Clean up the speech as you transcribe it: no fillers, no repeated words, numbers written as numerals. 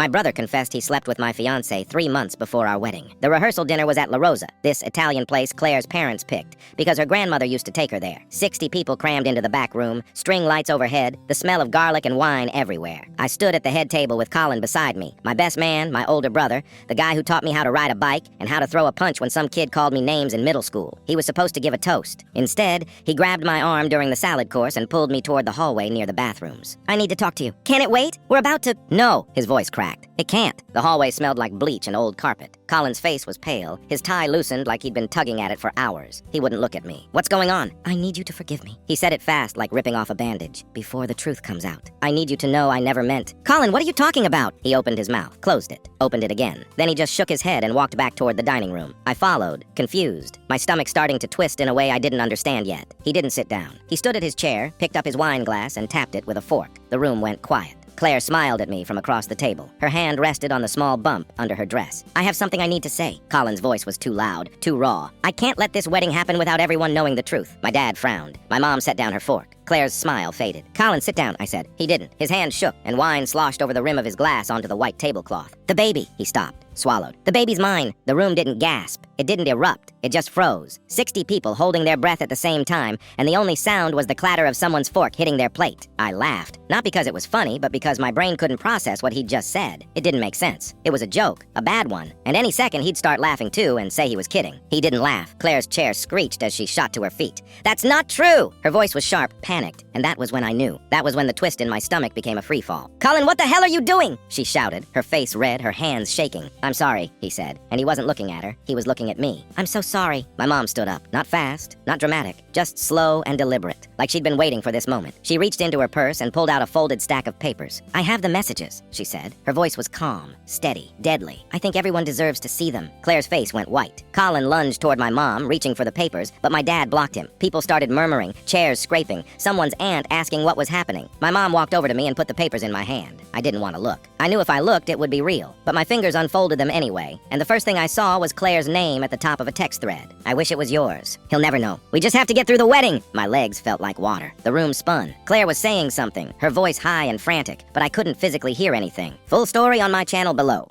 My brother confessed he slept with my fiancée 3 months before our wedding. The rehearsal dinner was at La Rosa, this Italian place Claire's parents picked, because her grandmother used to take her there. 60 people crammed into the back room, string lights overhead, the smell of garlic and wine everywhere. I stood at the head table with Colin beside me, my best man, my older brother, the guy who taught me how to ride a bike and how to throw a punch when some kid called me names in middle school. He was supposed to give a toast. Instead, he grabbed my arm during the salad course and pulled me toward the hallway near the bathrooms. "I need to talk to you. Can it wait? We're about to—" "No," his voice cracked. "It can't." The hallway smelled like bleach and old carpet. Colin's face was pale, his tie loosened like he'd been tugging at it for hours. He wouldn't look at me. "What's going on?" "I need you to forgive me." He said it fast, like ripping off a bandage, "before the truth comes out. I need you to know I never meant—" "Colin, what are you talking about?" He opened his mouth, closed it, opened it again. Then he just shook his head and walked back toward the dining room. I followed, confused, my stomach starting to twist in a way I didn't understand yet. He didn't sit down. He stood at his chair, picked up his wine glass, and tapped it with a fork. The room went quiet. Claire smiled at me from across the table. Her hand rested on the small bump under her dress. "I have something I need to say." Colin's voice was too loud, too raw. "I can't let this wedding happen without everyone knowing the truth." My dad frowned. My mom set down her fork. Claire's smile faded. "Colin, sit down," I said. He didn't. His hand shook, and wine sloshed over the rim of his glass onto the white tablecloth. "The baby," he stopped, swallowed. "The baby's mine." The room didn't gasp. It didn't erupt. It just froze. 60 people holding their breath at the same time, and the only sound was the clatter of someone's fork hitting their plate. I laughed. Not because it was funny, but because my brain couldn't process what he'd just said. It didn't make sense. It was a joke, a bad one, and any second he'd start laughing too and say he was kidding. He didn't laugh. Claire's chair screeched as she shot to her feet. "That's not true!" Her voice was sharp, panicked, and that was when I knew. That was when the twist in my stomach became a free fall. "Colin, what the hell are you doing?" she shouted, her face red, her hands shaking. "I'm sorry," he said, and he wasn't looking at her. He was looking at me. "I'm so sorry." My mom stood up. Not fast, not dramatic, just slow and deliberate, like she'd been waiting for this moment. She reached into her purse and pulled out a folded stack of papers. "I have the messages," she said. Her voice was calm, steady, deadly. "I think everyone deserves to see them." Claire's face went white. Colin lunged toward my mom, reaching for the papers, but my dad blocked him. People started murmuring, chairs scraping, someone's aunt asking what was happening. My mom walked over to me and put the papers in my hand. I didn't want to look. I knew if I looked, it would be real, but my fingers unfolded them anyway, and the first thing I saw was Claire's name at the top of a text thread. "I wish it was yours. He'll never know. We just have to get through the wedding." My legs felt like water. The room spun. Claire was saying something, her voice high and frantic, but I couldn't physically hear anything. Full story on my channel below.